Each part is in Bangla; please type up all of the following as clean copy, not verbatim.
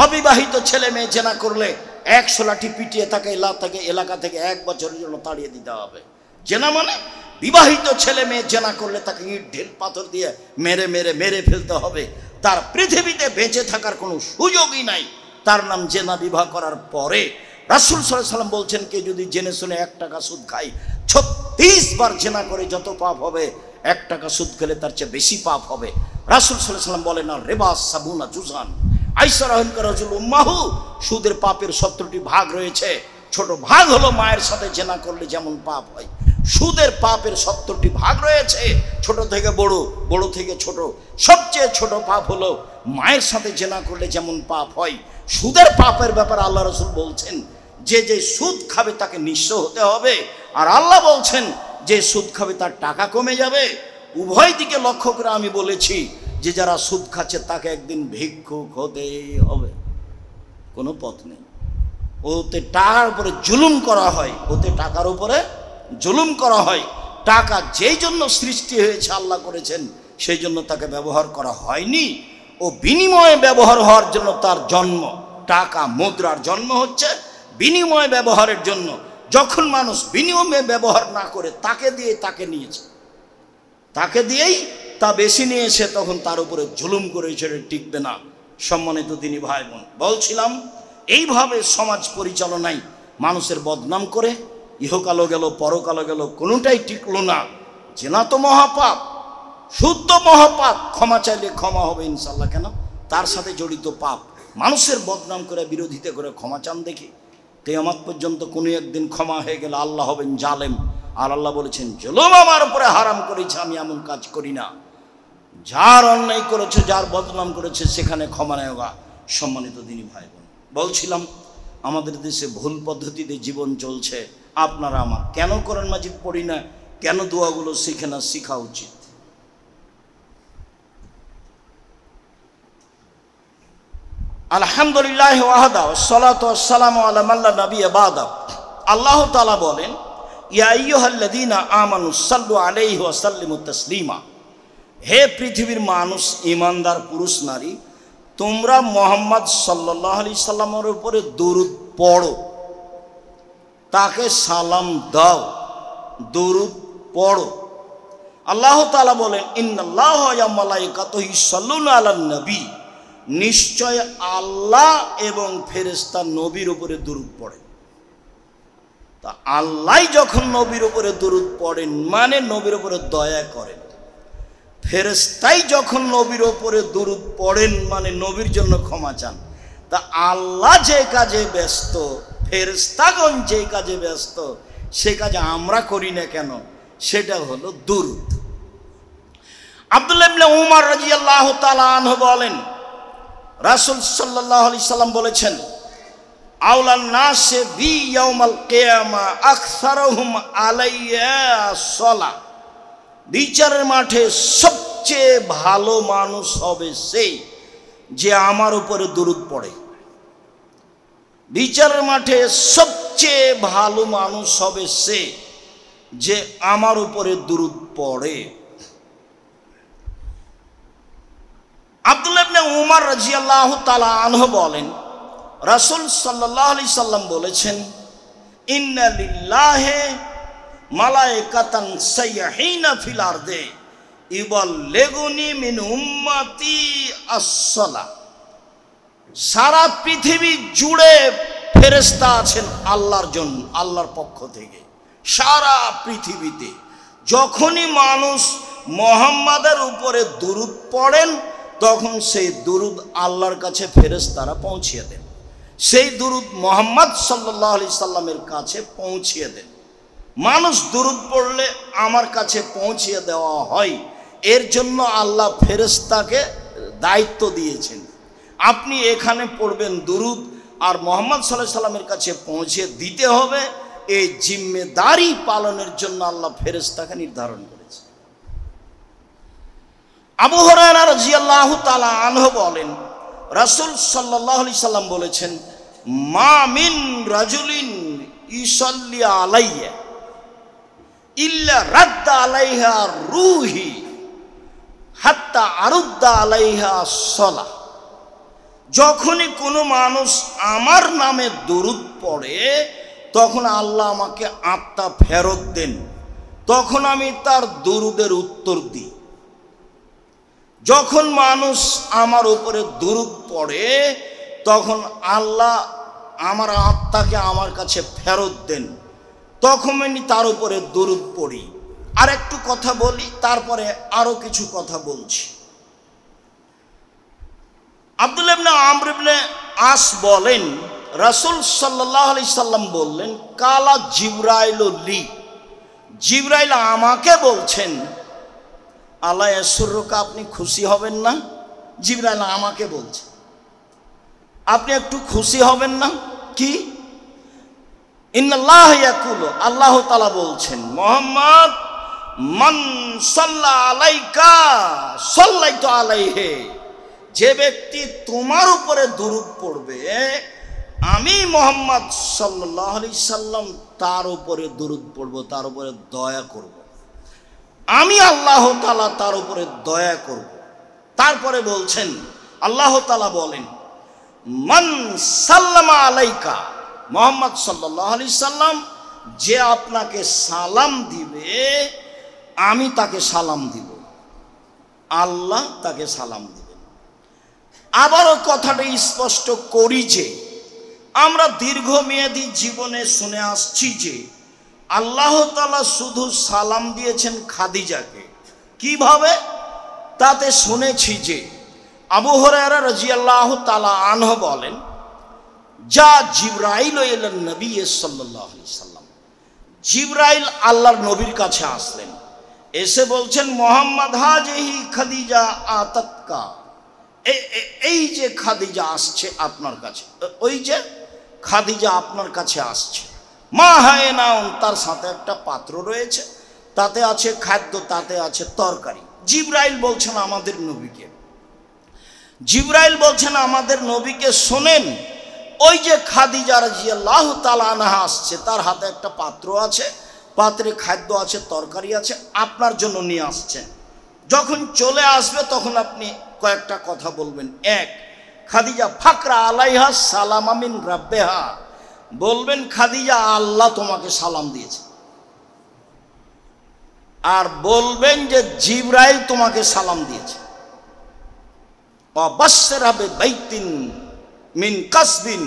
অবিবাহিত ছেলে মেয়ে জেনা করলে 100 লাঠি পিটিয়ে তাকে এলাকা থেকে 1 বছরের জন্য তাড়িয়ে দিতে হবে। জেনা মানে বিবাহিত ছেলে মেয়ে জেনা করলে তাকে ইট ঢিল পাথর দিয়ে মেরে ফেলতে হবে। তার পৃথিবীতে বেঁচে থাকার কোনো সুযোগই নাই। তার নাম জেনা। বিবাহ করার পরে রাসূল সাল্লাল্লাহু আলাইহি ওয়াসাল্লাম বলছেন, কে যদি জেনে শুনে 1 টাকা সুদ খায়, 36 বার জেনা করে যত পাপ হবে, 1 টাকা সুদ খেলে তার চেয়ে বেশি পাপ হবে। রাসূল সাল্লাল্লাহু আলাইহি ওয়াসাল্লাম বলেন, আর রিবা সাবুনা জুজান। আয়েশা রাদিয়াল্লাহু রাজুল উম্মাহু, সুদের পাপের 70টি ভাগ রয়েছে। ছোট ভাগ হলো মায়ের সাথে জেনা করলে যেমন পাপ হয়। সুদের পাপের 70টি ভাগ রয়েছে, ছোট থেকে বড়, বড় থেকে ছোট। সবচেয়ে ছোট পাপ হলো মায়ের সাথে জেনা করলে যেমন পাপ হয়। সুদের পাপের ব্যাপারে আল্লাহ রাসূল বলছেন, যে সুদ খাবে তাকে নিঃস্ব হতে হবে। আর আল্লাহ বলছেন, যে সুদ খাবে তার টাকা কমে যাবে। উভয় দিকে লক্ষ্য করে আমি বলেছি যে যারা সুদ খাচ্ছে তাকে একদিন ভিক্ষুক হতেই হবে, কোনো পথ নেই। ওতে টাকার উপরে জুলুম করা হয়, ওতে টাকার উপরে জুলুম করা হয়। টাকা যেই জন্য সৃষ্টি হয়েছে, আল্লাহ করেছেন, সেই জন্য তাকে ব্যবহার করা হয়নি। ও বিনিময়ে ব্যবহার হওয়ার জন্য তার জন্ম। টাকা মুদ্রার জন্ম হচ্ছে বিনিময় ব্যবহারের জন্য। যখন মানুষ বিনিময়ে ব্যবহার না করে তাকে নিয়েছে, তাকে দিয়েই তা বেশি নিয়েছে, তখন তার উপরে জুলুম করেছে, টিকবে না। সম্মানিত দিনী ভাই বোন, বলছিলাম এইভাবে সমাজ পরিচালনায় মানুষের বদনাম করে ইহকালও গেল পরকালও গেল, কোনোটাই টিকলো না। জেনা তো মহাপাপ, শুদ্ধ মহাপাপ। ক্ষমা চাইলে ক্ষমা হবে ইনশাল্লাহ। কেন? তার সাথে জড়িত পাপ। মানুষের বদনাম করে বিরোধিতা করে ক্ষমা চান দেখি? কিয়ামত পর্যন্ত কোনো একদিন ক্ষমা হয়ে গেলে আল্লাহ হবেন জালেম। আর আল্লাহ বলেছেন, জুলুম আমার উপরে হারাম করেছে, আমি এমন কাজ করি না। যার অন্যায় করেছে, যার বদনাম করেছে, সেখানে ক্ষমা নেই হোগা। সম্মানিত দিনী ভাই বোন, বলছিলাম আমাদের দেশে ভুল পদ্ধতিতে জীবন চলছে। আপনারা আমার কেন কোরআন মাজিদ পড়ি না, কেন দোয়াগুলো শিখে না? শিখা উচিত। আলহামদুলিল্লাহ ওয়াহদা ওয়াসসালাতু ওয়াসসালামু আলা মান লা নাবিয়্যা বাদা। আল্লাহ তাআলা বলেন, ইয়া আইয়ুহাল্লাযীনা আমানু সাল্লু আলাইহি ওয়া সাল্লিমু তাসলিমা। হে পৃথিবীর মানুষ, ঈমানদার পুরুষ নারী, তোমরা মুহাম্মদ সাল্লাল্লাহু আলাইহি সাল্লামের উপরে দরুদ পড়ো, তাকে সালাম দাও, দরুদ পড়ো। আল্লাহ তাআলা বলেন, ইন্নাল্লাহা ওয়া মালাইকাতুহু ইউসাল্লুনা আলান নবী। নিশ্চয় আল্লাহ এবং ফেরেশতা নবীর উপরে দরুদ পড়েন। তা আল্লাহ যখন নবীর উপরে দরুদ পড়েন, মানে নবীর উপরে দয়া করেন। ফেরেশতাই যখন নবীর উপরে দরুদ পড়েন, মানে নবীর জন্য ক্ষমা চান। তা আল্লাহ যে কাজে ব্যস্ত, ফেরেশতাগণ যে কাজে ব্যস্ত, সে কাজে আমরা করি না কেন? সেটা হলো দরুদ। আব্দুল্লাহ ইবনে উমর রাদিয়াল্লাহু তাআলা আনহু বলেন, রাসূল সাল্লাল্লাহু আলাইহি সাল্লাম বলেছেন, আউলান নাসে বি ইয়াউমাল কিয়ামা আকসারুহুম আলাইয়া সালাহ। বিচারের মাঠে সবচেয়ে ভালো মানুষ হবে সেই যে আমার উপরে দরুদ পড়ে। বিচারের মাঠে সবচেয়ে ভালো মানুষ হবে সে যে আমার উপরে দরুদ পড়ে। আব্দুল্লাহ ইবনে উমর রাদিয়াল্লাহু তাআলা আনহু বলেন, রাসূল সাল্লাল্লাহু আলাইহি সাল্লাম বলেছেন, ইন্না লিল্লাহি মালাইকাতান সাইয়্যিহিনা ফিল আরদে ইবাল্লিগুনি মিন উম্মতি আস-সালাহ। সারা পৃথিবী জুড়ে ফেরেশতা আছেন আল্লাহর জন্য, আল্লাহর পক্ষ থেকে। সারা পৃথিবীতে যখনই মানুষ মুহাম্মাদের উপরে দরুদ পড়েন, তখন সেই দরুদ আল্লাহর কাছে ফেরেশতারা পৌঁছিয়ে দেন। সেই দরুদ মুহাম্মদ সাল্লাল্লাহু আলাইহি সাল্লামের কাছে পৌঁছিয়ে দেন। মানুষ দরুদ পড়লে আমার কাছে পৌঁছিয়ে দেওয়া হয়। এর জন্য আল্লাহ ফেরেশতাকে দায়িত্ব দিয়েছেন, আপনি এখানে পড়বেন দরুদ, আর মুহাম্মদ সাল্লাল্লাহু আলাইহি সাল্লামের কাছে পৌঁছে দিতে হবে। এই জিম্মেদারি পালনের জন্য আল্লাহ ফেরেশতাকে নির্ধারণ করেছে। আবু হুরায়রা রাদিয়াল্লাহু তাআলা আনহু বলেন, রাসূল সাল্লাল্লাহু আলাইহি সাল্লাম বলেছেন, মা মিন রাজুলিন ইউসাল্লি আলাইয়া ইল্লা রাদ্দা আলাইহা রূহি হাত্তা আরুদ্দা আলাইহা সালাহ। যখনই কোনো মানুষ আমার নামে দরুদ পড়ে তখন আল্লাহ আমাকে আত্মা ফেরত দেন, তখন আমি তার দরুদের উত্তর দিই। যখন মানুষ আমার উপরে দরুদ পড়ে তখন আল্লাহ আমার আত্মাকে আমার কাছে ফেরত দেন, তখন আমি তার উপরে দরুদ পড়ি। আর একটু কথা বলি, তারপরে আরো কিছু কথা বলছি। আব্দুল্লাহ ইবনে আমর ইবনে আস বলেন, রাসূল সাল্লাল্লাহু আলাইহি সাল্লাম বললেন, কালা জিবরাইল লি, জিবরাইল আমাকে বলছেন, আল্লাহ ইয়াসুরুকা, আপনি খুশি হবেন না? জিবরাইল আমাকে বলছে, আপনি একটু খুশি হবেন না? কি? ইন্নাল্লাহ ইয়াকুলু, আল্লাহ তাআলা বলছেন, মুহাম্মদ মান সাল্লা আলাইকা সাল্লাইতু আলাইহি, যে ব্যক্তি তোমার উপরে দরুদ পড়বে আমি মুহাম্মদ সাল্লাল্লাহু আলাইহি সাল্লাম তার উপরে দরুদ পড়ব, তার উপরে দয়া করব, আমি আল্লাহ তাআলা তার উপরে দয়া করব। তারপরে বলছেন, আল্লাহ তাআলা বলেন, মান সাল্লামা আলাইকা, মুহাম্মদ সাল্লাল্লাহু আলাইহি সাল্লাম যে আপনাকে সালাম দিবে আমি তাকে সালাম দিব, আল্লাহ তাকে সালাম দিবেন। আবারও কথাটা স্পষ্ট করি যে আমরা দীর্ঘমেয়াদী জীবনে শুনে আসছি যে আল্লাহ তাআলা শুধু সালাম দিয়েছেন খাদিজাকে। কিভাবে? তাতে শুনেছি যে আবু হুরায়রা রাদিয়াল্লাহু তাআলা আনহু বলেন, যা জিবরাইল ইলা নবী সাল্লাল্লাহু আলাইহি সাল্লাম, জিবরাইল আল্লাহর নবীর কাছে আসলেন, এসে বলছেন, মুহাম্মদ হাজিহি খাদিজা আতাতকা, এই যে খাদিজা আসছে আপনার কাছে, ওই যে খাদিজা আপনার কাছে আসছে, মা হায়নাউন, তার সাথে একটা পাত্র রয়েছে, তাতে আছে খাদ্য, তাতে আছে তরকারি। জিবরাইল বলছেন আমাদের নবীকে, জিবরাইল বলছেন আমাদের নবীকে, শোনেন, ওই যে খাদিজা রাদিয়াল্লাহু তাআলা আনহা আসছে, তার হাতে একটা পাত্র আছে, পাত্রে খাদ্য আছে, তরকারি আছে, আপনার জন্য নিয়ে আসছেন। যখন চলে আসবে তখন আপনি কয়েকটা কথা বলবেন। এক, খাদিজা ফাকরা আলাইহা সালামা মিন রাব্বিহা, বলবেন খাদিজা আল্লাহ তোমাকে সালাম দিয়েছে। আর বলবেন যে জিবরাইল তোমাকে সালাম দিয়েছে। ওয়াবাশশিরহা বিবাইতিন মিন কাসবিন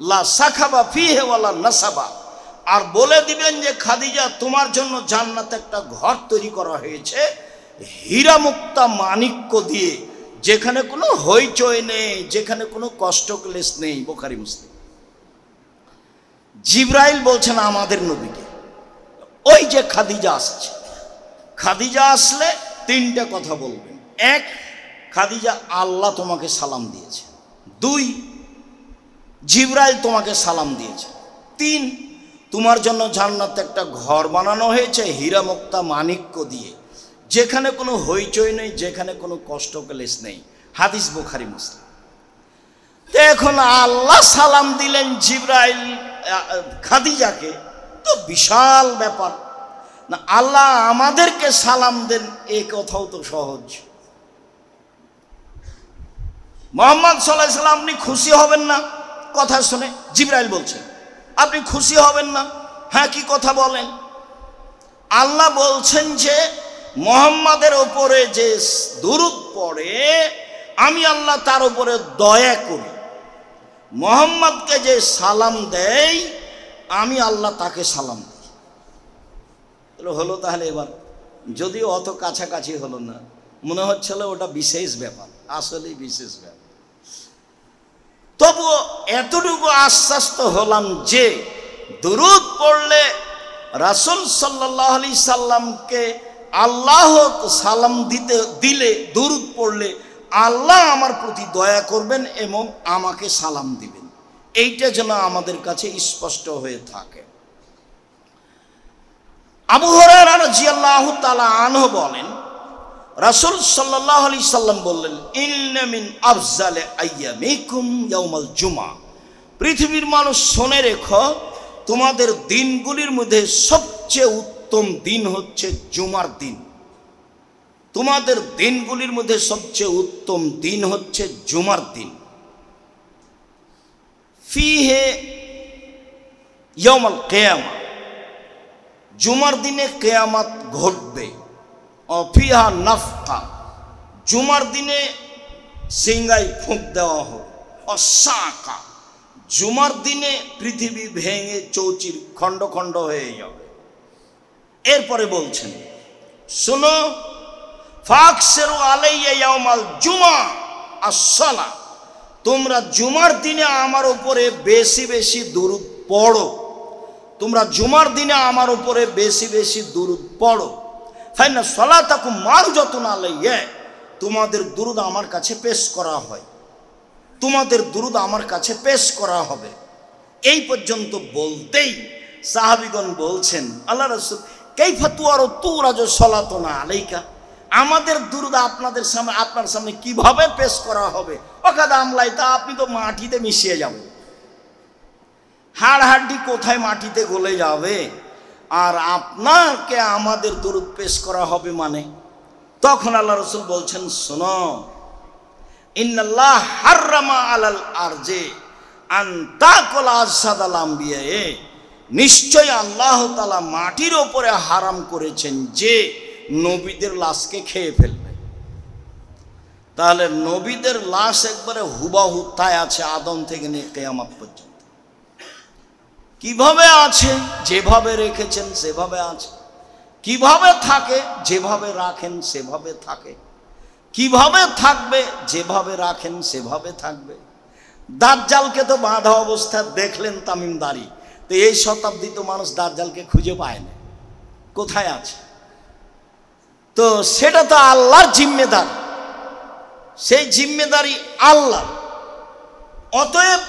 লা সাখাবা ফিহি ওয়ালা নাসাবা, আর বলে দিবেন যে খাদিজা তোমার জন্য জান্নাতে একটা ঘর তৈরি করা হয়েছে হীরা মুক্তা মাণিক্য দিয়ে, যেখানে কোনো হইচই নেই, যেখানে কোনো কষ্ট ক্লেশ নেই। বুখারী মুসলিম। জিবরাইল বলছেন আমাদের নবীকে, ওই যে খাদিজা আসছে, খাদিজা আসলে তিনটা কথা বলবেন। এক, খাদিজা আল্লাহ তোমাকে সালাম দিয়েছে। দুই, জিবরাইল তোমাকে সালাম দিয়েছে। তিন, তোমার জন্য জান্নাতে একটা ঘর বানানো হয়েছে হীরা মুক্তা মাণিক্য দিয়ে, যেখানে কোনো হইচই নেই, যেখানে কোনো কষ্ট ক্লেশ নেই। হাদিস বুখারী মুসলিম। তো এখন আল্লাহ সালাম দিলেন জিবরাইল খাদিজাকে, তো বিশাল ব্যাপার না। আল্লাহ আমাদেরকে সালাম দেন, এই কথাও তো সহজ। মুহাম্মদ সাল্লাল্লাহু আলাইহি সাল্লাম আপনি খুশি হবেন না? কথা শুনে জিবরাইল বলছেন আপনি খুশি হবেন না? হ্যাঁ, কি কথা বলেন? আল্লাহ বলছেন যে মুহাম্মাদের ওপরে যে দরুদ পড়ে আমি আল্লাহ তার উপরে দয়া করি, মুহাম্মদকে যে সালাম দেয় আমি আল্লাহ তাকে সালাম দিই। হলো তাহলে এবার, যদিও অত কাছাকাছি হলো না, মনে হচ্ছিল ওটা বিশেষ ব্যাপার, আসলেই বিশেষ ব্যাপার। তবুও এতটুকু আশ্বস্ত হলাম যে দরুদ পড়লে রাসূল সাল্লাল্লাহু আলাইহি সাল্লামকে আল্লাহ সালাম দিলে দরুদ পড়লে আল্লাহ আমার প্রতি দয়া করবেন এবং আমাকে সালাম দিবেন, এইটা যেন আমাদের কাছে স্পষ্ট হয়ে থাকে। আবু হুরায়রা রাদিয়াল্লাহু তাআলা আনহু বলেন, রাসূল সাল্লাল্লাহু আলাইহি সাল্লাম বললেন, ইন্না মিন আফজালি আইয়ামিকুম ইয়াউমাল জুমআ, পৃথিবীর মানুষ শুনে রেখো, তোমাদের দিনগুলির মধ্যে সবচেয়ে উত্তম দিন হচ্ছে জুমার দিন। তোমাদের দিনগুলির মধ্যে সবচেয়ে উত্তম দিন হচ্ছে জুমার দিন। ফিহে ইয়াউমুল কিয়ামা, জুমার দিনে কিয়ামত ঘটবে। ফিহা নাফকা, জুমার দিনে সিংগায় ফুঁক দেওয়া হবে। অসাকা, জুমার দিনে পৃথিবী ভেঙে চৌচির খণ্ড খণ্ড হয়ে যাবে। এরপরে বলছেন, শোনো, ফাকসিরু আলাইয়া ইয়াউমাল জুমা আসসালা, তোমরা জুমার দিনে আমার উপরে বেশি বেশি দুরূদ পড়ো। তোমরা জুমার দিনে আমার উপরে বেশি বেশি দুরূদ পড়ো। ফাইনা সালাতাকুম মারজাতুন আলাইয়া, তোমাদের দুরূদ আমার কাছে পেশ করা হয়, তোমাদের দুরূদ আমার কাছে পেশ করা হবে। এই পর্যন্ত বলতেই সাহাবীগণ বলছেন, আল্লাহ রাসূল কাইফা তুরাজু সালাতুনা আলাইকা, আমাদের দুরূদ আপনাদের সামনে, আপনার সামনে কিভাবে পেশ করা হবে? ওকাদ আমলাইতা, আপনি তো মাটিতে মিশিয়ে যাবেন, হাড় হাড্ডি কোথায় মাটিতে গলে যাবে, আর আপনাকে আমাদের দুরূদ পেশ করা হবে মানে? তখন আল্লাহ রাসূল বলছেন, শোনো, ইন্নাল্লাহ হাররামা আলাল আরজে আন তাকুল আসাদাল আম্বিয়া, নিশ্চয় আল্লাহ তাআলা মাটির ওপরে হারাম করেছেন যে নবীদের লাশকে খেয়ে ফেলবে। তাহলে নবীদের লাশ একবারে হুবাহু তাই আছে, আদম থেকে নিয়ে কিয়ামত পর্যন্ত কিভাবে আছে, যেভাবে রেখেছেন সেভাবে আছে, কিভাবে থাকে যেভাবে রাখেন সেভাবে থাকে, কিভাবে থাকবে যেভাবে রাখেন সেভাবে থাকবে। দাজ্জালকে তো বাঁধা অবস্থা দেখলেন তামিমদারি, তো এই শতাব্দী তো মানুষ দাজ্জালকে খুঁজে পায় না, কোথায় আছে? তো সেটা তো আল্লাহর জিম্মেদারি, সেই জিম্মেদারি আল্লাহ। অতএব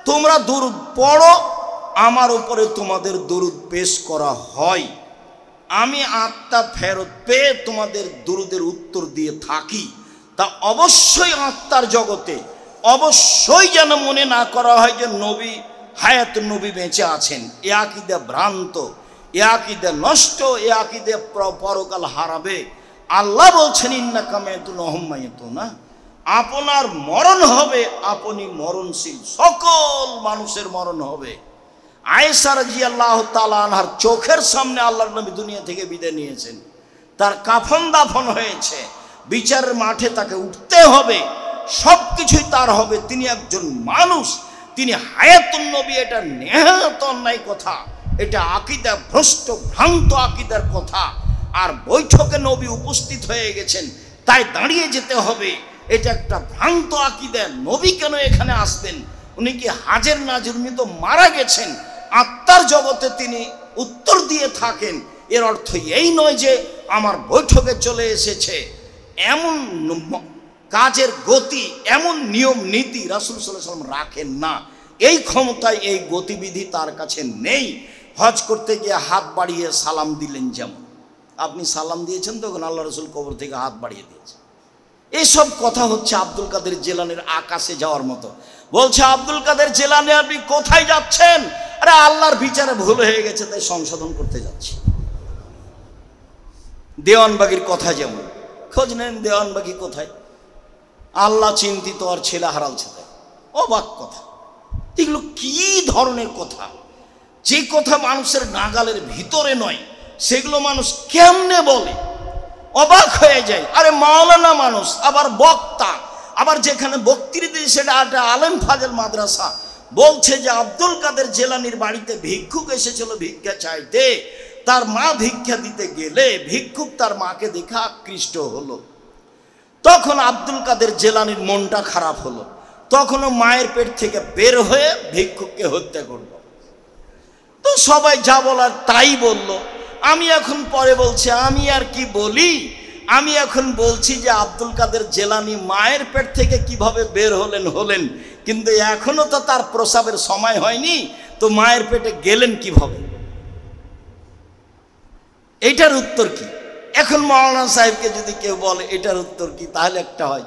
তোমরা দুরূদ পড়ো, আমার উপরে তোমাদের দুরূদ পেশ করা হয়, আমি আত্মা ফেরত পেয়ে তোমাদের দুরূদের উত্তর দিয়ে থাকি। তা অবশ্যই আত্মার জগতে অবশ্যই যেন মনে না করা হয় যে নবী হায়াতুন নবী বেঁচে আছেন। এ আকীদা ভ্রান্ত, এ আকীদা নষ্ট, এ আকীদা পরকাল হারাবে। আল্লাহ বলছেন, ইন্নাকা মাইতুন ওয়া হুম মাইতুনা, আপনার মরণ হবে, আপনি মরণশীল, সকল মানুষের মরণ হবে। আয়েশা রাদিয়াল্লাহু তাআলা আনহার চোখের সামনে আল্লাহর নবী দুনিয়া থেকে বিদায় নিয়েছেন, তার কাফন দাফন হয়েছে, বিচারের মাঠে তাকে উঠতে হবে, সব কিছুই তার হবে। তিনি একজন মানুষ, তিনি হায়াতুন নবী, এটা নেহাত অন্যায় কথা, এটা আকীদা ভ্রষ্ট ভ্রান্ত আকীদার কথা। আর বৈঠকে নবী উপস্থিত হয়ে গেছেন, তাই দাঁড়িয়ে যেতে হবে, এটা একটা ভ্রান্ত আকীদা। নবী কেন এখানে আসবেন? উনি কি হাজের নাজির, উনি তো মারা গেছেন, আত্মার জগতে তিনি উত্তর দিয়ে থাকেন। এর অর্থ এই নয় যে আমার বৈঠকে চলে এসেছে। এমন কাজের গতি, এমন নিয়ম নীতি রাসূল সাল্লাল্লাহু আলাইহি ওয়াসাল্লাম রাখেন না, এই ক্ষমতায়, এই গতিবিধি তার কাছে নেই। হজ করতে গিয়ে হাত বাড়িয়ে সালাম দিলেন, যেমন আপনি সালাম দিয়েছেন, তখন আল্লাহ রাসূল কবর থেকে হাত বাড়িয়ে দিয়েছেন। এইসব কথা হচ্ছে আব্দুল কাদের জিলানীর আকাশে যাওয়ার মতো। বলছে, আব্দুল কাদের জিলানী আপনি কোথায় যাচ্ছেন? আরে আল্লাহর বিচারে ভুল হয়ে গেছে, তাই সংশোধন করতে যাচ্ছি। দেওয়ানবাগির কথা যেমন, খোঁজ নেন দেওয়ানবাগি কোথায়, আল্লাহ চিন্তিত আর ছেলে হারালছে, তাই অবাক কথা। এগুলো কি ধরনের কথা? যে কথা মানুষের নাগালের ভিতরে নয়, সেগুলো মানুষ কেমনে বলে, অবাক হয়ে যায়। আরে মাওলানা মানুষ, আবার বক্তা, আবার যেখানে বক্তৃতা দিই সেটা একটা আলেম ফাজেল মাদ্রাসা, বলছে যে আব্দুল কাদের জিলানীর বাড়িতে ভিক্ষুক এসেছিল ভিক্ষা চাইতে, তার মা ভিক্ষা দিতে গেলে ভিক্ষুক তার মাকে দেখে আকৃষ্ট হলো। তখন আব্দুল কাদের জিলানীর মনটা খারাপ হলো, তখনও মায়ের পেট থেকে বের হয়ে ভিক্ষুককে হত্যা করলো। তো সবাই যা বলার তাই বলল। আমি এখন পরে বলছি, আমি আর কি বলি, আমি এখন বলছি যে আব্দুল কাদের জিলানী মায়ের পেট থেকে কিভাবে বের হলেন, কিন্তু এখনো তো তার প্রসাবের সময় হয়নি, তো মায়ের পেটে গেলেন কিভাবে? এটার উত্তর কি? এখন মাওলানা সাহেবকে যদি কেউ বলে এটার উত্তর কি, তাহলে একটা হয়।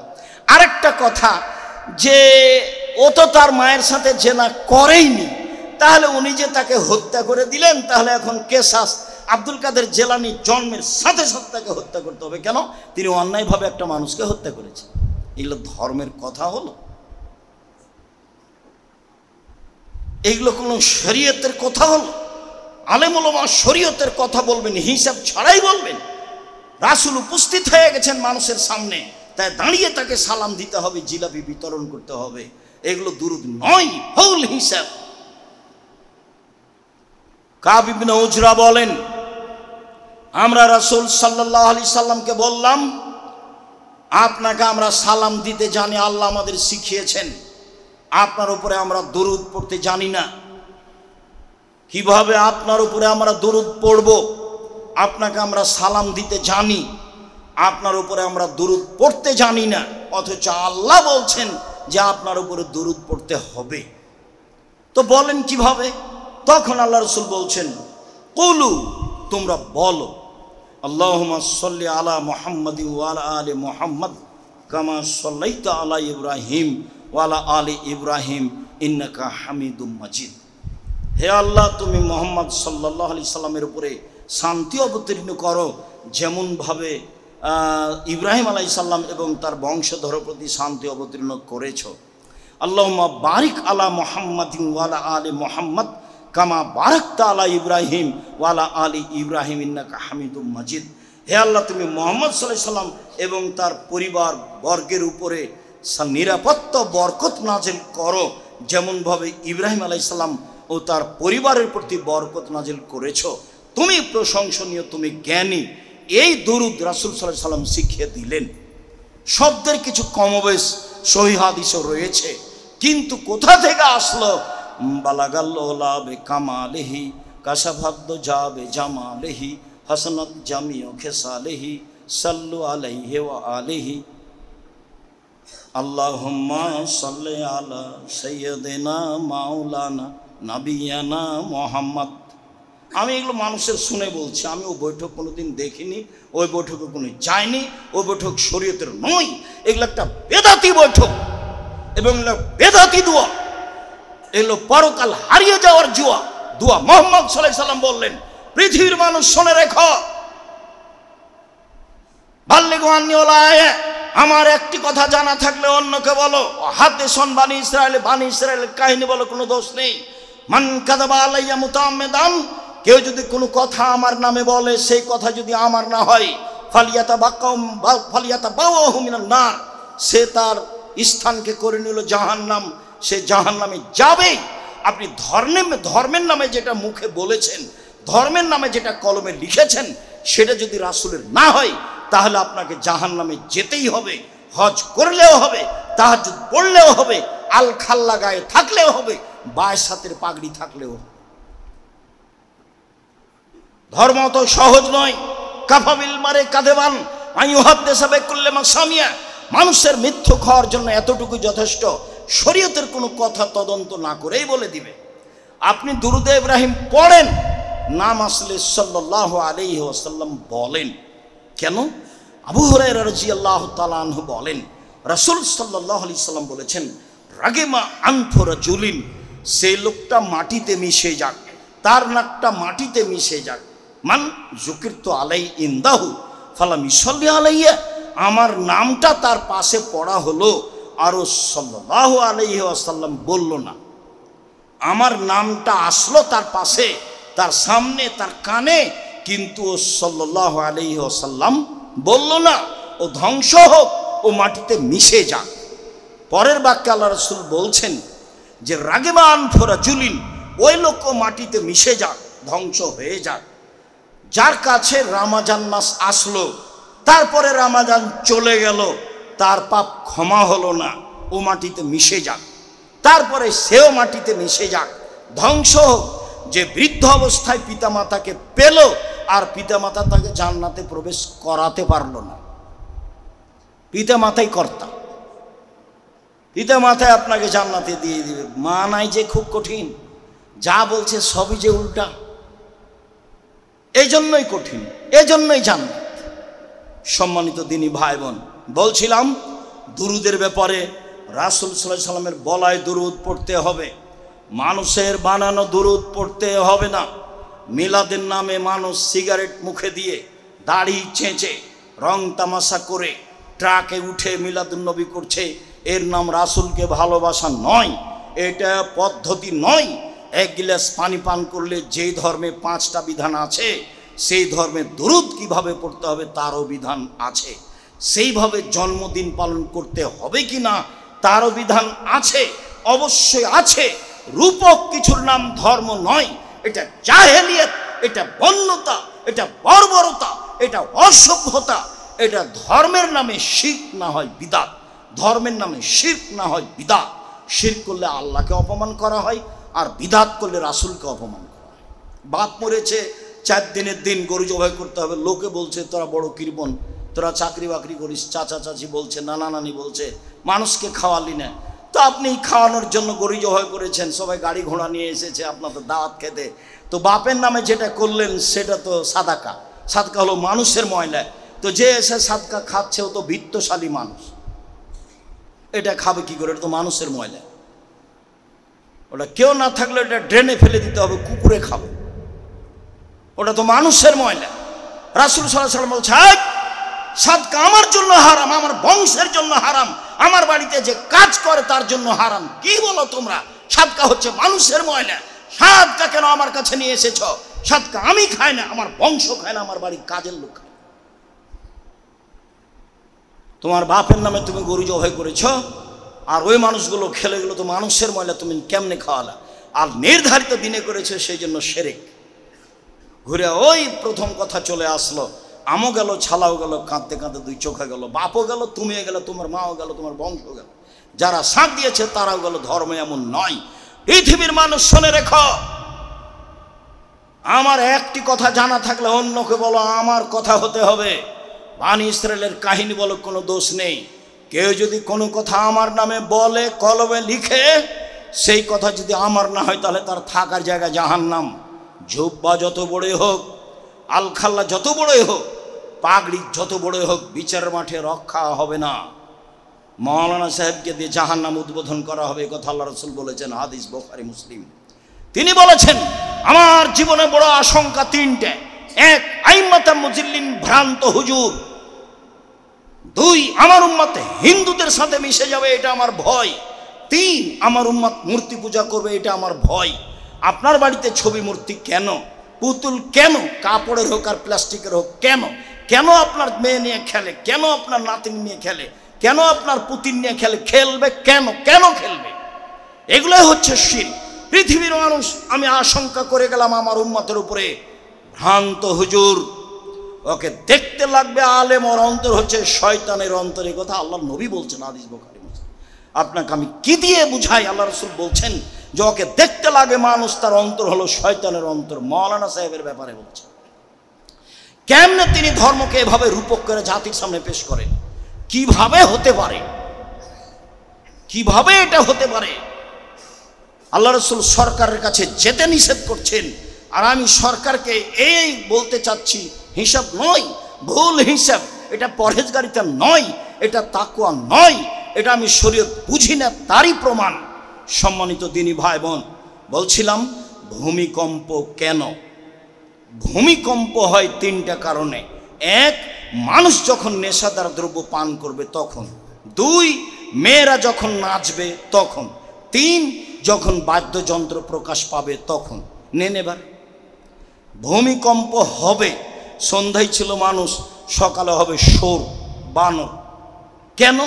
আরেকটা কথা যে ও তো তার মায়ের সাথে জেনা করেইনি, তাহলে উনি যে তাকে হত্যা করে দিলেন, তাহলে এখন কেসাস আব্দুল কাদের জিলানী জন্মের সাথে সাথে তাকে হত্যা করতে হবে কেন? তিনি অন্যায়ভাবে একটা মানুষকে হত্যা করেছেন। এগুলো ধর্মের কথা হলো? এগুলো কোনো শরীয়তের কথা হলো? আলেম ওলামা শরীয়তের কথা বলবেন, হিসাব ছাড়াই বলবেন। রাসূল উপস্থিত হয়ে গেছেন মানুষের সামনে, তাই দাঁড়িয়ে তাকে সালাম দিতে হবে, জিলাপি বিতরণ করতে হবে। এগুলো দুরূদ নয়, ভুল হিসাব। কাব ইবনে উজরা বলেন, আমরা রাসূল সাল্লাল্লাহু আলাইহি সাল্লামকে বললাম, আপনাকে আমরা সালাম দিতে জানি, আল্লাহ আমাদের শিখিয়েছেন, আপনার উপরে আমরা দরুদ পড়তে জানি না। কিভাবে আপনার উপরে আমরা দরুদ পড়ব? আপনাকে আমরা সালাম দিতে জানি, আপনার উপরে আমরা দরুদ পড়তে জানি না, অথচ আল্লাহ বলছেন যে আপনার উপরে দরুদ পড়তে হবে। তো বলেন কিভাবে? তখন আল্লাহ রাসূল বলছেন, কুলু, তোমরা বলো, আল্লাহুম্মা সাল্লি আলা মুহাম্মাদি ওয়া আলা আলি মুহাম্মাদ কামা সাল্লাইতা আলা ইব্রাহিম ওয়া আলা আলি ইব্রাহিম ইন্নাকা হামিদুম মাজিদ। হে আল্লাহ, তুমি মুহাম্মদ সাল্লাল্লাহু আলাইহি সাল্লামের উপরে শান্তি অবতীর্ণ করো, যেমনভাবে ইব্রাহিম আলাইহিস সালাম এবং তার বংশধরের প্রতি শান্তি অবতীর্ণ করেছ। আল্লাহুম্মা বারিক আলা মুহাম্মাদিন ওয়া আলা আলি মুহাম্মাদ কামা বারাকতা আলা ইব্রাহিম ওয়া আলা আলি ইব্রাহিম ইন্নাকা হামিদুম মাজিদ। হে আল্লাহ, তুমি মুহাম্মদ সাল্লাল্লাহু আলাইহি সাল্লাম এবং তার পরিবার বর্গের উপরে নিরাপত্তা বরকত নাজিল করো, যেমনভাবে ইব্রাহিম আলাইহিস সালাম ও তার পরিবারের প্রতি বরকত নাজিল করেছ। তুমি প্রশংসনীয়, তুমি জ্ঞানী। এই দরুদ রাসূল সাল্লাল্লাহু আলাইহি সাল্লাম শিখিয়ে দিলেন। শব্দের কিছু কমবেশ সহিহ হাদিসও রয়েছে, কিন্তু কোথা থেকে আসলো? বালাগাল্লাহ বে কামালেহি কাশাফাদ যাবে জামালেহি হাসানাত জামিউ খেসালেহি সাল্লু আলাইহি ওয়া আলিহি আল্লাহুম্মা সাল্লি আলা সাইয়্যিদিনা মাওলানা নাবিয়ানা মুহাম্মদ। আমি এগুলো মানুষের শুনে বলছি, আমি ওই বৈঠক কোনোদিন দেখিনি, ওই বৈঠকে কোনো যাইনি, ওই বৈঠক শরীয়তের নয়। এগুলো একটা বেদাতি বৈঠক এবং বেদাতি দোয়া, এগুলো পরকাল হারিয়ে যাওয়ার জুয়া দোয়া। মুহাম্মদ সাল্লাল্লাহু আলাইহি সাল্লাম বললেন, পৃথিবীর মানুষ শুনে রেখো, বাল্লিগু আন্নী ওয়ালা আয়া, আমার একটি কথা জানা থাকলে অন্যকে বলো। হাদিসুন বানি ইসরায়েলের কাহিনী বলো, কোনো দোষ নেই। মান কাযাবা আলাইয়া মুতাআম্মিদান, কেউ যদি কোনো কথা আমার নামে বলে, সেই কথা যদি আমার না হয়, ফালিয়াতাবাওয়াহু মিনান নার, সে তার স্থানকে করে নিল জাহান্নাম, সে জাহান্নামে যাবেই। আপনি ধর্মের নামে যেটা মুখে বলেছেন, ধর্মের নামে যেটা কলমে লিখেছেন, সেটা যদি রাসূলের না হয়, তাহলে আপনাকে জাহান্নামে যেতেই হবে। হজ করলেও হবে, তাহাজ্জুদ পড়লেও হবে, আল খাল্লা গায়ে থাকলেও হবে, বায়ের সাথের পাগড়ি থাকলেও। ধর্ম তো সহজ নয়। কাফাবিল মারে কাদেবান আইয়ুহাদ্দিসা বিকুল্লি মা সামিয়া, মানুষের মিথ্যা খাওয়ার জন্য এতটুকু যথেষ্ট, শরীয়তের কোনো কথা তদন্ত না করেই বলে দিবে। আপনি দুরূদে ইব্রাহিম পড়েন, নাম আসলে সাল্লাল্লাহু আলাইহি ওয়াসাল্লাম বলেন। কেন? আবু হুরায়রা রাদিয়াল্লাহু তাআলা আনহু বলেন, রাসূল সাল্লাল্লাহু আলাইহি সাল্লাম বলেছেন, রাগিমা আনফু রাজুলিন, সেই লোকটা মাটিতে মিশে যাক, তার নাকটা মাটিতে মিশে যাক। মান যুকিরতু আলাই ইনদাহু ফালাম ইসাল্লি আলাইয়া, আমার নামটা তার পাশে পড়া হলো, আরও সাল্লাল্লাহু আলাইহি ওয়াসাল্লাম বলল না। আমার নামটা আসলো তার পাশে, তার সামনে, তার কানে, কিন্তু ও সাল্লাল্লাহু আলাইহি ওয়াসাল্লাম বলল না। ও ধ্বংস হোক, ও মাটিতে মিশে যাক। পরের বাক্যে আল্লাহ রাসূল বলছেন যে রাগিমা আনফু রাজুলিন, ওই লোক মাটিতে মিশে যাক, ধ্বংস হয়ে যাক। যার কাছে রমজান মাস আসলো, তারপরে রমজান চলে গেল, তার পাপ ক্ষমা হলো না, ও মাটিতে মিশে যাক। তারপরে সেও মাটিতে মিশে যাক, ধ্বংস হোক। যে বৃদ্ধ অবস্থায় পিতামাতাকে পেল, আর পিতামাতা তাকে জান্নাতে প্রবেশ করাতে পারল না। পিতামাতাই কর্তা, পিতামাতাই আপনাকে জান্নাতে দিয়ে দিবে। মা নাই যে খুব কঠিন, যা বলছে সবই যে উল্টা, এই জন্যই কঠিন, এজন্যই জান্নাত। সম্মানিত দিনী ভাই বোন, বলছিলাম দুরুদের ব্যাপারে, রাসূল সাল্লাল্লাহু আলাইহি সাল্লামের বলায় দুরুদ পড়তে হবে, মানুষের বানানো দুরুদ পড়তে হবে না। মিলাদের নামে মানুষ সিগারেট মুখে দিয়ে, দাড়ি চেঁচে, রং তামাশা করে ট্রাকে উঠে মিলাদুন্নবী করছে, এর নাম রাসূলকে ভালোবাসা নয়, এটা পদ্ধতি নয়। এক গিলাস পানি পান করলে যেই ধর্মে 5টা বিধান আছে সেই ধর্মে দুরূদ কিভাবে পড়তে হবে তারও বিধান আছে। সেইভাবে জন্মদিন পালন করতে হবে কি না তারও বিধান আছে, অবশ্যই আছে। রূপক কিছুর নাম ধর্ম নয়, এটা জাহেলিয়ত, এটা বন্যতা, এটা বর্বরতা, এটা অসভ্যতা। এটা ধর্মের নামে শিরক না হয় বিদআত, ধর্মের নামে শিরক না হয় বিদআত। শিরক করলে আল্লাহকে অপমান করা হয়, আর বিদআত করলে রাসূলকে অপমান করা হয়। বাপ মরেছে 4 দিনের দিন গরু জবাই করতে হবে, লোকে বলছে তোরা বড় কৃপণ, তোরা চাকরি বাকরি করিস, চাচা চাচি বলছে, নানা নানি বলছে, মানুষকে খাওয়ালি না। তো আপনি খাওয়ানোর জন্য গরু জবাই করেছেন, সবাই গাড়ি ঘোড়া নিয়ে এসেছে আপনাদের দাওয়াত খেতে, তো বাপের নামে যেটা করলেন সেটা তো সাদাকা। সাদকা হলো মানুষের ময়লা। তো যে এসে সাদকা খাচ্ছে ও তো বিত্তশালী মানুষ, এটা খাবে কি করে? এটা তো মানুষের ময়লা। ওটা কেউ না থাকলে এটা ড্রেনে ফেলে দিতে হবে, কুকুরে খাবে, ওটা তো মানুষের ময়লা। রাসূল সাল্লাল্লাহু আলাইহি ওয়াসাল্লাম বলছে সাদকা আমার জন্য হারাম, আমার বংশের জন্য হারাম, আমার বাড়িতে যে কাজ করে তার জন্য হারাম। কি বলো তোমরা? সাদকা হচ্ছে মানুষের ময়লা, সাদকা কেন আমার কাছে নিয়ে এসেছ? সাদকা আমি খাই না, আমার বংশ খায় না, আমার বাড়ির কাজের লোক খায়। তোমার বাপের নামে তুমি গরু জবাই করেছ, আর ওই মানুষগুলো খেলে গেলো, তো মানুষের ময়লা তুমি কেমনে খাওয়ালা? আর নির্ধারিত দিনে করেছে, সেই জন্য শিরক। ঘুরে ওই প্রথম কথা চলে আসলো, আমও গেল, ছালাও গেল, কাঁদতে কাঁদতে 2 চোখে গেল, বাপও গেল, তুমিও গেল, তোমার মাও গেল, তোমার বংশ গেল, যারা সাথ দিয়েছে তারাও গেল। ধর্ম এমন নয়। পৃথিবীর মানুষ শুনে রেখো, আমার একটি কথা জানা থাকলে অন্যকে বলো আমার কথা হতে হবে। বনী ইসরায়েলের কাহিনী বলো, কোনো দোষ নেই। কেউ যদি কোনো কথা আমার নামে বলে, কলমে লিখে, সেই কথা যদি আমার না হয় তাহলে তার থাকার জায়গা জাহান্নাম। জুব্বা যত বড়ই হোক, আলখাল্লা যত বড়ই হোক, পাগড়ি যত বড়ই হোক, বিচার মাঠে রক্ষা হবে না। মাওলানা সাহেবকে দিয়ে জাহান্নাম উদ্বোধন করা হবে, কথা আল্লাহ রাসূল বলেছেন, হাদিস বুখারী মুসলিম। তিনি বলেছেন আমার জীবনে বড় আশঙ্কা 3টে। 1, আইম্মাতা মুজিল্লিন, ভ্রান্ত হুজুর। 2, আমার উম্মত হিন্দুদের সাথে মিশে যাবে, এটা আমার ভয়। 3, আমার উম্মত মূর্তি পূজা করবে, এটা আমার ভয়। আপনার বাড়িতে ছবি মূর্তি কেন? পুতুল কেন? কাপড়ের হোক আর প্লাস্টিকের হোক কেন? কেন আপনার মেয়ে নিয়ে খেলে? কেন আপনার নাতিন নিয়ে খেলে? কেন আপনার পুতিন নিয়ে খেলে? খেলবে কেন? কেন খেলবে? এগুলোই হচ্ছে শিরক। পৃথিবীর মানুষ, আমি আশঙ্কা করে গেলাম আমার উম্মতের উপরে, ভ্রান্ত হুজুর, ওকে দেখতে লাগবে আলেম, ওর অন্তর হচ্ছে শয়তানের অন্তর। এই কথা আল্লাহর নবী বলছেন, হাদিস বুখারী মুসলিম। আপনাকে আমি কি দিয়ে বুঝাই? আল্লাহ রাসূল বলছেন যে ওকে দেখতে লাগে মানুষ, তার অন্তর হলো শয়তানের অন্তর। মাওলানা সাহেবের ব্যাপারে বলছেন, কেমনে তিনি ধর্মকে এভাবে রূপক করে জাতির সামনে পেশ করেন? কিভাবে হতে পারে? কিভাবে এটা হতে পারে? আল্লাহ রাসূল সরকারের কাছে যেতে নিষেধ করছেন, আর আমি সরকারকে এই বলতে চাচ্ছি, হিসাব নয়, ভুল হিসাব, এটা পরহেজগারিতা নয়, এটা তাকওয়া নয়, এটা আমি শরীয়ত বুঝি না তারই প্রমাণ। সম্মানিত দিনী ভাই বোন, বলছিলাম ভূমিকম্প কেন? ভূমিকম্প হয় 3টা কারণে। 1, মানুষ যখন নেশাদার দ্রব্য পান করবে তখন। 2, মেয়েরা যখন নাচবে তখন। 3, যখন বাদ্যযন্ত্র প্রকাশ পাবে তখন। নেন এবার, ভূমিকম্প হবে সন্ধ্যায় ছিল মানুষ, সকালে হবে শোর বানর। কেন?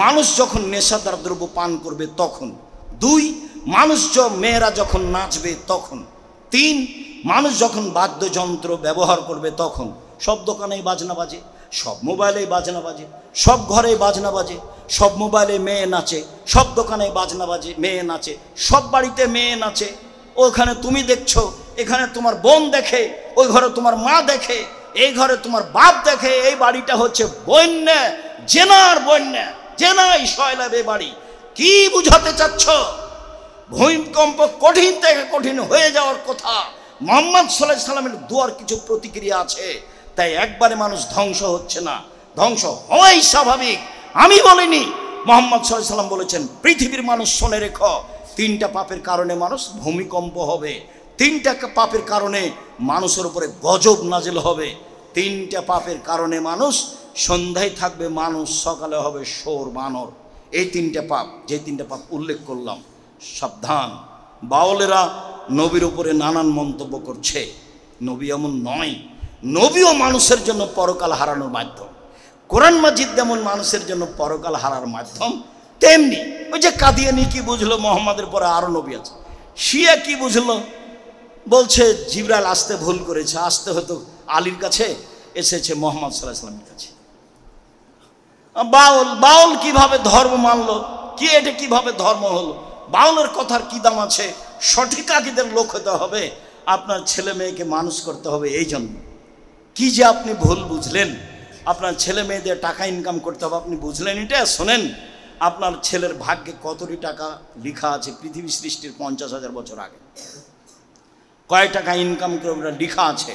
মানুষ যখন নেশাদার দ্রব্য পান করবে তখন। 2, মানুষ মেয়েরা যখন নাচবে তখন। 3, মানুষ যখন বাদ্যযন্ত্র ব্যবহার করবে তখন। সব দোকানেই বাজনা বাজে, সব মোবাইলেই বাজনা বাজে, সব ঘরেই বাজনা বাজে, সব মোবাইলে মেয়ে নাচে, সব দোকানে বাজনা বাজে, মেয়ে নাচে, সব বাড়িতে মেয়ে নাচে। ওখানে তুমি দেখছো, এখানে তোমার বোন দেখে, ওই ঘরে তোমার মা দেখে, এই ঘরে তোমার বাপ দেখে। এই বাড়িটা হচ্ছে বন্যা, জেনার বন্যা, জেনাই শয়লাবে বাড়ি। কি বুঝাতে চাচ্ছ? ভূমিকম্প কঠিন থেকে কঠিন হয়ে যাওয়ার কথা। মুহাম্মদ সাল্লাল্লাহু আলাইহি সাল্লামের দুয়ার কিছু প্রতিক্রিয়া আছে, তাই একবারে মানুষ ধ্বংস হচ্ছে না, ধ্বংস হওয়াই স্বাভাবিক। আমি বলিনি, মুহাম্মদ সাল্লাল্লাহু আলাইহি সাল্লাম বলেছেন। পৃথিবীর মানুষ শুনে রেখো, 3টা পাপের কারণে মানুষ ভূমিকম্প হবে, 3টা পাপের কারণে মানুষের উপরে গজব নাজিল হবে, 3টা পাপের কারণে মানুষ সন্ধ্যায় থাকবে মানুষ, সকালে হবে শোর বানর। এই 3টা পাপ, যে 3টা পাপ উল্লেখ করলাম, সাবধান। বাউলেরা নবীর উপরে নানান মন্তব্য করছে। নবী এমন নয়, নবীও মানুষের জন্য পরকাল হারানোর মাধ্যম। কোরআন মাজিদ যেমন মানুষের জন্য পরকাল হারার মাধ্যম, তেমনি ওই যে কাদিয়ানি কি বুঝলো মোহাম্মদের পরে আরো নবী আছে, শিয়া কি বুঝলো, বলছে জিবরাইল আসতে ভুল করেছে, আসতে হয়তো আলীর কাছে, এসেছে মোহাম্মদ সাল্লাল্লাহু আলাইহি ওয়াসাল্লামের কাছে। বাউল কিভাবে ধর্ম মানলো, কি এটা কিভাবে ধর্ম হলো? বাউলের কথার কি দাম আছে? সঠিক আকীদার লোক হতে হবে, আপনার ছেলে মেয়েকে মানুষ করতে হবে। এই জন্য কি যে আপনি ভুল বুঝলেন, আপনার ছেলে মেয়েদের টাকা ইনকাম করতে হবে, আপনি বুঝলেন এটা? শোনেন, আপনার ছেলের ভাগ্যে কতটি টাকা লেখা আছে পৃথিবী সৃষ্টির 50,000 বছর আগে, কয় টাকা ইনকাম করে ওটা লেখা আছে।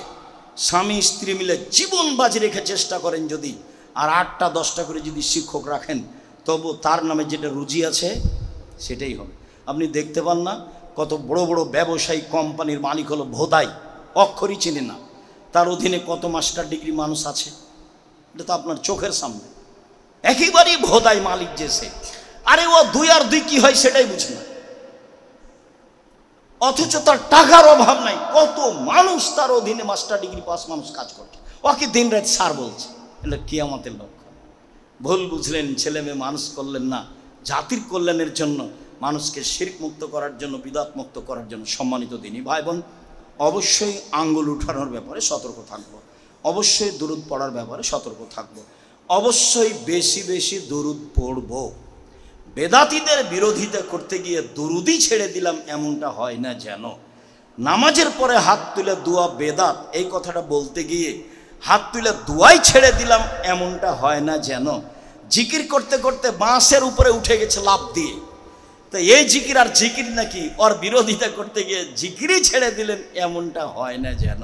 স্বামী স্ত্রী মিলে জীবন বাজি রেখে চেষ্টা করেন যদি, আর 8টা 10টা করে যদি শিক্ষক রাখেন, তবু তার নামে যেটা রুজি আছে সেটাই হবে। আপনি দেখতে পান না কত বড় বড় ব্যবসায়ী কোম্পানির মালিক হলো ভোদাই, অক্ষরই চিনে না, তার অধীনে কত মাস্টার ডিগ্রি মানুষ আছে, এটা তো আপনার চোখের সামনে। একেবারেই ভোদাই মালিক যে সে, আরে ও 2 আর 2 কি হয় সেটাই বুঝে না, অথচ তার টাকার অভাব নাই, কত মানুষ তার অধীনে মাস্টার ডিগ্রি পাস মানুষ কাজ করছে, ওকে দিন রাত স্যার বলছে। এটা কিয়ামতের লক্ষ্য। ভুল বুঝলেন, ছেলে মেয়ে মানুষ করলেন না জাতির কল্যাণের জন্য, মানুষকে শিরক মুক্ত করার জন্য, বিদআত মুক্ত করার জন্য। সম্মানিত দিনী ভাই বোন, অবশ্যই আঙ্গুল উঠানোর ব্যাপারে সতর্ক থাকবো, অবশ্যই দুরুদ পড়ার ব্যাপারে সতর্ক থাকবো, অবশ্যই বেশি বেশি দুরুদ পড়ব। বেদাতীদের বিরোধিতা করতে গিয়ে দুরুদই ছেড়ে দিলাম এমনটা হয় না যেন। নামাজের পরে হাত তুলে দোয়া বেদাত, এই কথাটা বলতে গিয়ে হাত তুলে দোয়াই ছেড়ে দিলাম এমনটা হয় না যেন। জিকির করতে করতে বাঁশের উপরে উঠে গেছে লাফ দিয়ে, তো এই জিকির আর জিকির নাকি? ওর বিরোধিতা করতে গিয়ে জিকিরই ছেড়ে দিলেন এমনটা হয় না যেন।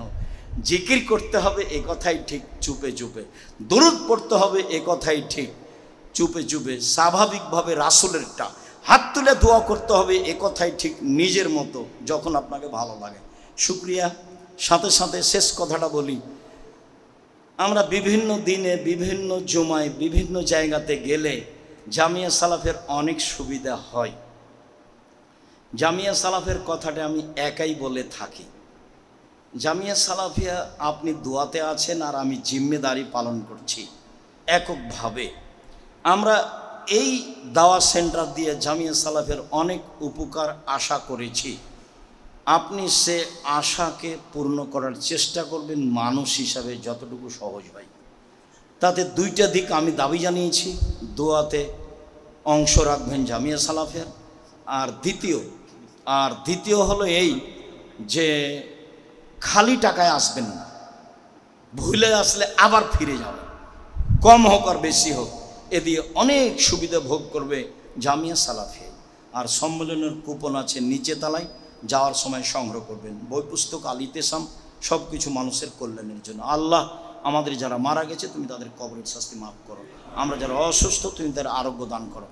জিকির করতে হবে এ কথাই ঠিক চুপে চুপে, দুরুদ পড়তে হবে এ কথাই ঠিক চুপে চুপে, স্বাভাবিকভাবে রাসূলেরটা হাত তুলে দোয়া করতে হবে এ কথাই ঠিক নিজের মতো, যখন আপনাকে ভালো লাগে। শুকরিয়া। সাথে সাথে শেষ কথাটা বলি, আমরা বিভিন্ন দিনে বিভিন্ন জুমায় বিভিন্ন জায়গাতে গেলে জামিয়া সালাফের অনেক সুবিধা হয়। জামিয়া সালাফের কথাটা আমি একাই বলে থাকি। জামিয়া সালাফিয়া আপনি দোয়াতে আছেন আর আমি জিম্মেদারি পালন করছি এককভাবে। আমরা এই দাওয়া সেন্টার দিয়ে জামিয়া সালাফের অনেক উপকার আশা করেছি। আপনি সে আশাকে পূর্ণ করার চেষ্টা করবেন মানুষ হিসাবে যতটুকু সহজ হয়। তাতে 2টা দিক আমি দাবি জানিয়েছি, দোয়াতে অংশ রাখবেন জামিয়া সালাফের, আর দ্বিতীয় হলো এই যে খালি টাকায় আসবেন না, ভুলে আসলে আবার ফিরে যাবেন, কম হোক আর বেশি হোক, এ দিয়ে অনেক সুবিধা ভোগ করবে জামিয়া সালাফিয়া। আর সম্মেলনের কুপন আছে নিচে তলায়, যাওয়ার সময় সংগ্রহ করবেন। বই পুস্তক আল ইতিসাম, সব কিছু মানুষের কল্যাণের জন্য। আল্লাহ আমাদের যারা মারা গেছে তুমি তাদের কবরের শাস্তি মাফ করো, আমরা যারা অসুস্থ তুমি তাদের আরোগ্য দান করো।